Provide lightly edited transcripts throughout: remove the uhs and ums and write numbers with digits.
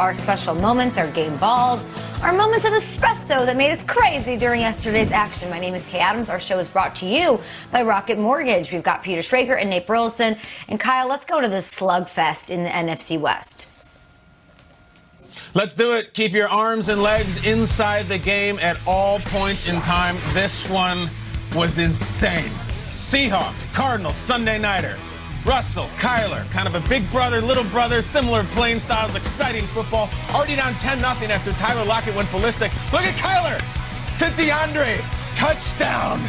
our special moments, our game balls, our moments of espresso that made us crazy during yesterday's action. My name is Kay Adams. Our show is brought to you by Rocket Mortgage. We've got Peter Schrager and Nate Burleson. And Kyle, let's go to the slugfest in the NFC West. Let's do it. Keep your arms and legs inside the game at all points in time. This one was insane. Seahawks, Cardinals, Sunday nighter. Russell, Kyler, kind of a big brother, little brother, similar playing styles, exciting football. Already down 10-0 after Tyler Lockett went ballistic. Look at Kyler to DeAndre. Touchdown.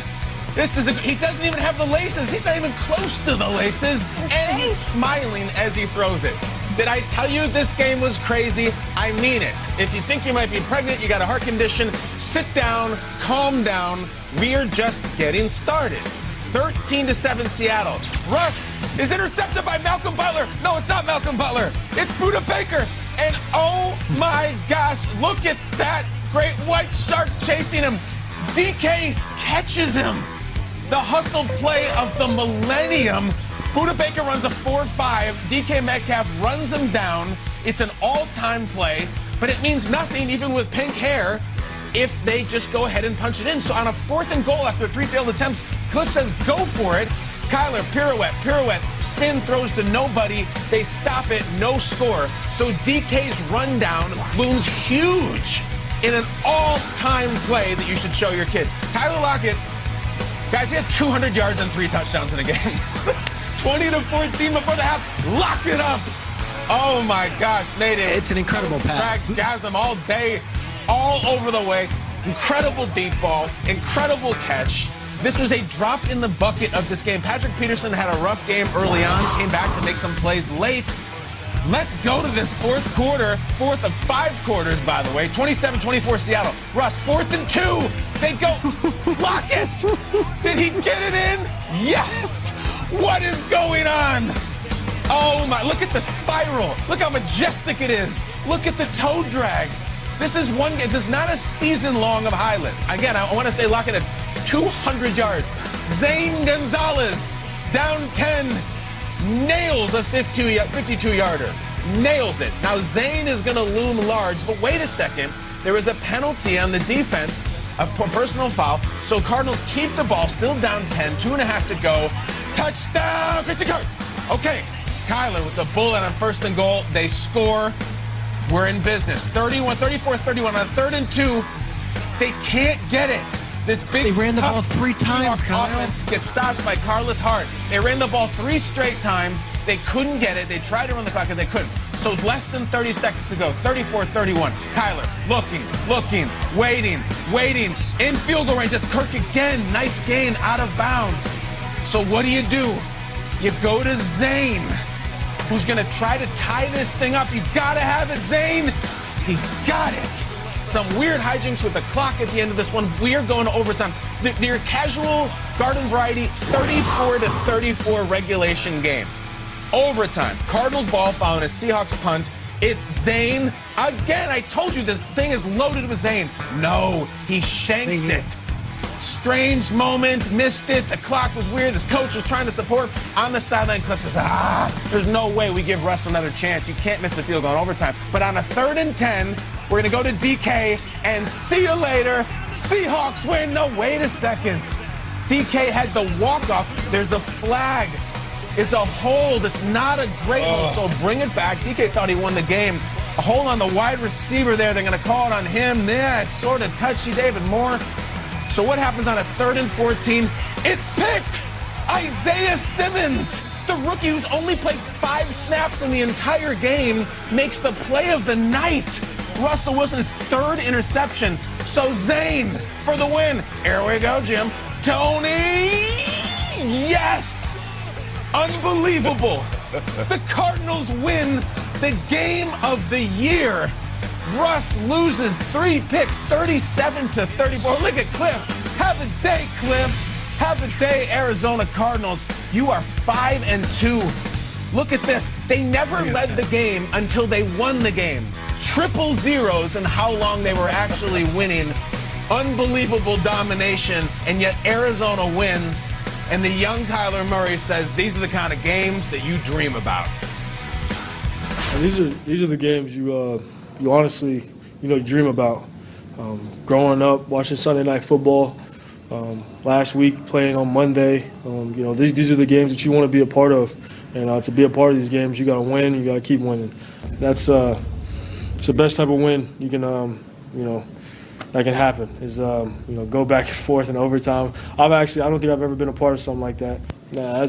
He doesn't even have the laces. He's not even close to the laces. And he's smiling as he throws it. Did I tell you this game was crazy? I mean it. If you think you might be pregnant, you got a heart condition, sit down, calm down. We're just getting started. 13-7 Seattle. Russ is intercepted by Malcolm Butler. No, it's not Malcolm Butler. It's Budda Baker. And oh my gosh, look at that great white shark chasing him. DK catches him. The hustle play of the millennium. Budda Baker runs a 4.5. DK Metcalf runs him down. It's an all-time play, but it means nothing even with pink hair if they just go ahead and punch it in. So on a 4th and goal after 3 failed attempts, Cliff says go for it. Kyler, pirouette, spin, throws to nobody. They stop it, no score. So DK's rundown looms huge in an all-time play that you should show your kids. Tyler Lockett, guys, he had 200 yards and 3 touchdowns in a game. 20-14 before the half. Lock it up. Oh my gosh, Nate. It's an incredible pass. Gasm all day, all over the way. Incredible deep ball, incredible catch. This was a drop in the bucket of this game. Patrick Peterson had a rough game early on, came back to make some plays late. Let's go to this fourth quarter, fourth of 5 quarters, by the way. 27-24 Seattle. Russ, 4th and 2. They go, Lockett. Did he get it in? Yes. What is going on? Oh my, look at the spiral. Look how majestic it is. Look at the toe drag. This is one game. This is not a season long of highlights. Again, I want to say Lockett at 200 yards. Zane Gonzalez, down 10, nails a 52-yarder. Nails it. Now, Zane is going to loom large, but wait a second. There is a penalty on the defense, a personal foul. So Cardinals keep the ball, still down 10, 2.5 to go. Touchdown, Christian Kirk. Okay, Kyler with the bullet on 1st and goal. They score. We're in business. 34-31 on 3rd and 2. They can't get it. This big, they ran the ball 3 times, Kyle. Offense gets stopped by Carlos Hart. They ran the ball 3 straight times. They couldn't get it. They tried to run the clock and they couldn't. So less than 30 seconds to go. 34-31. Kyler looking, waiting. In field goal range. That's Kirk again. Nice gain out of bounds. So what do? You go to Zane, who's going to try to tie this thing up. You got to have it, Zane. He got it. Some weird hijinks with the clock at the end of this one. We are going to overtime. Your casual garden variety 34-34 regulation game. Overtime. Cardinals ball following a Seahawks punt. It's Zane. Again, I told you this thing is loaded with Zane. No, he shanks it. Strange moment, missed it. The clock was weird. This coach was trying to support on the sideline. Cliff says, there's no way we give Russ another chance. You can't miss the field goal in overtime. But on a 3rd and 10, we're going to go to DK and see you later. Seahawks win. No, wait a second. DK had the walk-off. There's a flag. It's a hold. It's not a great hold, so bring it back. DK thought he won the game. A hold on the wide receiver there. They're going to call it on him. Yeah, sort of touchy, David Moore. So what happens on a 3rd and 14? It's picked! Isaiah Simmons, the rookie who's only played 5 snaps in the entire game, makes the play of the night. Russell Wilson's 3rd interception. So Zane for the win. Here we go, Jim. Tony! Yes! Unbelievable. The Cardinals win the game of the year. Russ loses 3 picks, 37-34. Look at Cliff. Have a day, Cliff. Have a day, Arizona Cardinals. You are 5-2. Look at this. They never led the game until they won the game. Triple zeros in how long they were actually winning. Unbelievable domination, and yet Arizona wins. And the young Kyler Murray says these are the kind of games that you dream about. These are the games you you honestly, you dream about. Growing up, watching Sunday Night Football, last week playing on Monday, these are the games that you want to be a part of. And to be a part of these games, you got to win. You got to keep winning. That's it's the best type of win you can, that can happen. Is go back and forth in overtime. I don't think I've ever been a part of something like that. That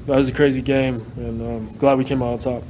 was a crazy game, and I'm glad we came out on top.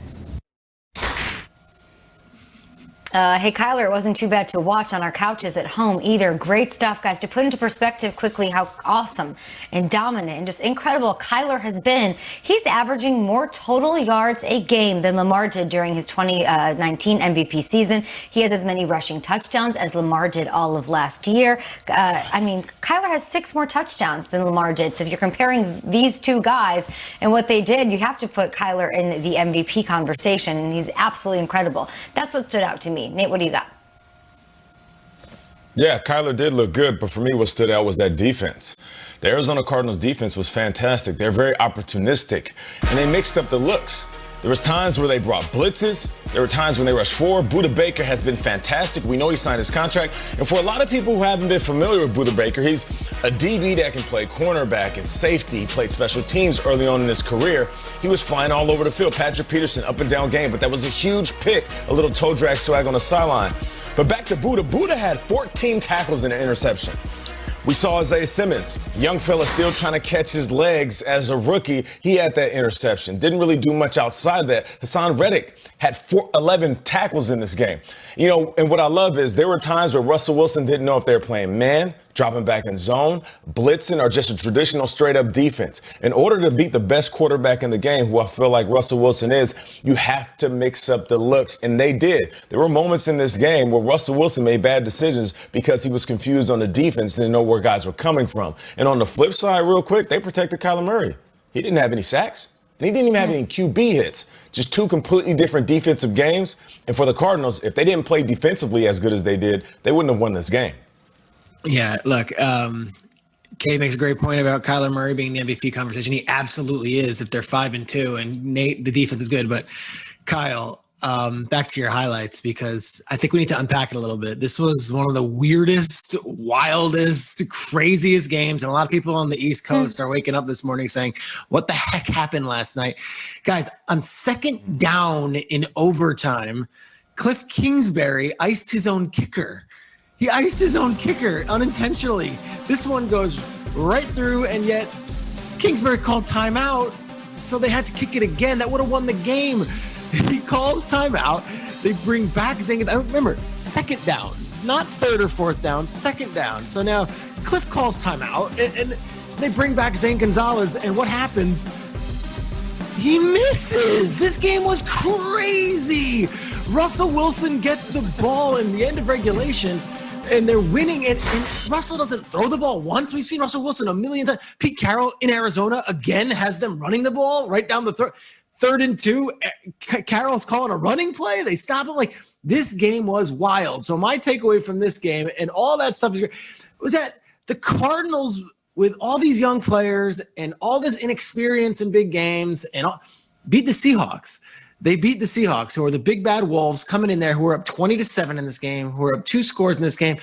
Hey, Kyler, it wasn't too bad to watch on our couches at home either. Great stuff, guys. To put into perspective quickly how awesome and dominant and just incredible Kyler has been, he's averaging more total yards a game than Lamar did during his 2019 MVP season. He has as many rushing touchdowns as Lamar did all of last year. Kyler has 6 more touchdowns than Lamar did. So if you're comparing these two guys and what they did, you have to put Kyler in the MVP conversation, and he's absolutely incredible. That's what stood out to me. Nate, what do you got? Yeah, Kyler did look good, but for me what stood out was that defense. The Arizona Cardinals defense was fantastic. They're very opportunistic, and they mixed up the looks. There was times where they brought blitzes. There were times when they rushed forward. Budda Baker has been fantastic. We know he signed his contract. And for a lot of people who haven't been familiar with Budda Baker, he's a DB that can play cornerback and safety. He played special teams early on in his career. He was flying all over the field. Patrick Peterson, up and down game. But that was a huge pick, a little toe drag swag on the sideline. But back to Budda. Budda had 14 tackles and an interception. We saw Isaiah Simmons, young fella still trying to catch his legs as a rookie. He had that interception. Didn't really do much outside that. Hassan Reddick had 11 tackles in this game. And what I love is there were times where Russell Wilson didn't know if they were playing man, dropping back in zone, blitzing, or just a traditional straight-up defense. In order to beat the best quarterback in the game, who I feel like Russell Wilson is, you have to mix up the looks, and they did. There were moments in this game where Russell Wilson made bad decisions because he was confused on the defense and didn't know where guys were coming from. And on the flip side, real quick, they protected Kyler Murray. He didn't have any sacks, and he didn't even have any QB hits. Just 2 completely different defensive games. And for the Cardinals, if they didn't play defensively as good as they did, they wouldn't have won this game. Yeah, look, Kay makes a great point about Kyler Murray being the MVP conversation. He absolutely is if they're 5-2, and Nate, the defense is good. But Kyle, back to your highlights, because I think we need to unpack it a little bit. This was one of the weirdest, wildest, craziest games. And a lot of people on the East Coast are waking up this morning saying, what the heck happened last night? Guys, on second down in overtime, Cliff Kingsbury iced his own kicker. He iced his own kicker unintentionally. This one goes right through, and yet Kingsbury called timeout, so they had to kick it again. That would have won the game. He calls timeout. They bring back Zane. Remember, second down, not third or fourth down, second down. So now Cliff calls timeout, and they bring back Zane Gonzalez, and what happens? He misses. This game was crazy. Russell Wilson gets the ball in the end of regulation, and they're winning, and Russell doesn't throw the ball once. We've seen Russell Wilson a million times. Pete Carroll in Arizona, again, has them running the ball right down the 3rd and 2. Carroll's calling a running play. They stop him. Like, this game was wild. So my takeaway from this game and all that stuff was that the Cardinals, with all these young players and all this inexperience in big games, and beat the Seahawks. They beat the Seahawks, who are the big bad wolves coming in there, who are up 20-7 in this game, who are up 2 scores in this game.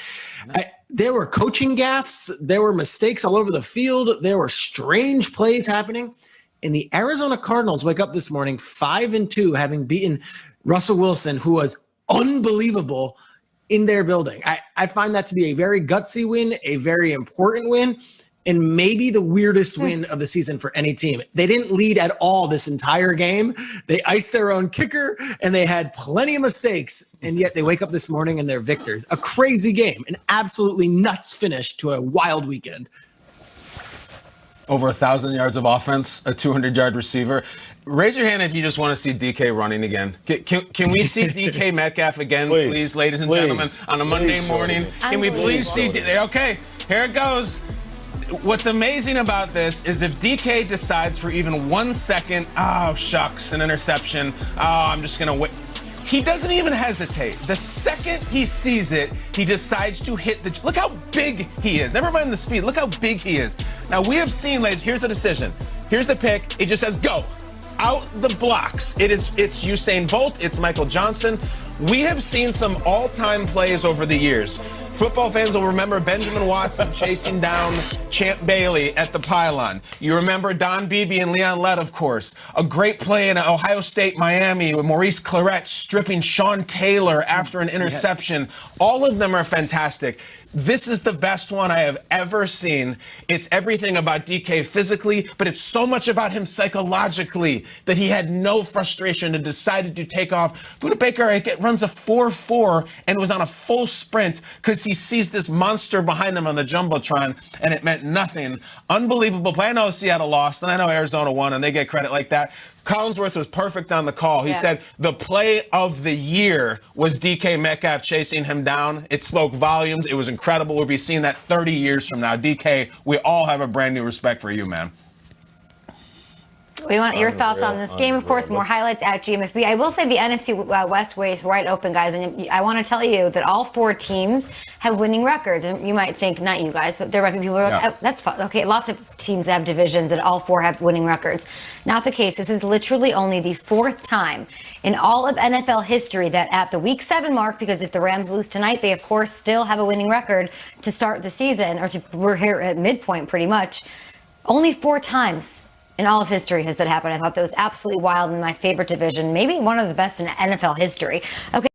There were coaching gaffes. There were mistakes all over the field. There were strange plays happening. And the Arizona Cardinals wake up this morning 5-2, having beaten Russell Wilson, who was unbelievable in their building. I find that to be a very gutsy win, a very important win, and maybe the weirdest win of the season for any team. They didn't lead at all this entire game. They iced their own kicker, and they had plenty of mistakes, and yet they wake up this morning and they're victors. A crazy game, an absolutely nuts finish to a wild weekend. Over 1,000 yards of offense, a 200-yard receiver. Raise your hand if you just want to see DK running again. Can we see DK Metcalf again, please, ladies and gentlemen, on a Monday morning? Can we please see? Okay, here it goes. What's amazing about this is if DK decides for even 1 second, oh, shucks, an interception, oh, I'm just going to wait. He doesn't even hesitate. The second he sees it, he decides to hit the... Look how big he is. Never mind the speed. Look how big he is. Now, we have seen, ladies, here's the decision. Here's the pick. It just says go. out the blocks. It's Usain Bolt, it's Michael Johnson. We have seen some all-time plays over the years. Football fans will remember Benjamin Watson chasing down Champ Bailey at the pylon. You remember Don Beebe and Leon Lett, of course. A great play in Ohio State, Miami, with Maurice Clarett stripping Sean Taylor after an interception. Yes. All of them are fantastic. This is the best one I have ever seen. It's everything about DK physically, but it's so much about him psychologically that he had no frustration and decided to take off. Budda Baker runs a 4.4 and was on a full sprint because he sees this monster behind him on the Jumbotron, and it meant nothing. Unbelievable play. I know Seattle lost, and I know Arizona won, and they get credit like that. Collinsworth was perfect on the call. He said the play of the year was DK Metcalf chasing him down. It spoke volumes. It was incredible. We'll be seeing that 30 years from now. DK, we all have a brand new respect for you, man. We want your thoughts on this game. Of course, more highlights at GMFB. I will say the NFC West way is wide open, guys. And I want to tell you that all 4 teams have winning records. And you might think, not you guys, but there might be people who are like, oh, that's fine. Okay, lots of teams have divisions and all 4 have winning records. Not the case. This is literally only the 4th time in all of NFL history that at the Week 7 mark, because if the Rams lose tonight, they, of course, still have a winning record to start the season, or we're here at midpoint pretty much. Only 4 times in all of history has that happened. I thought that was absolutely wild in my favorite division, maybe one of the best in NFL history. Okay.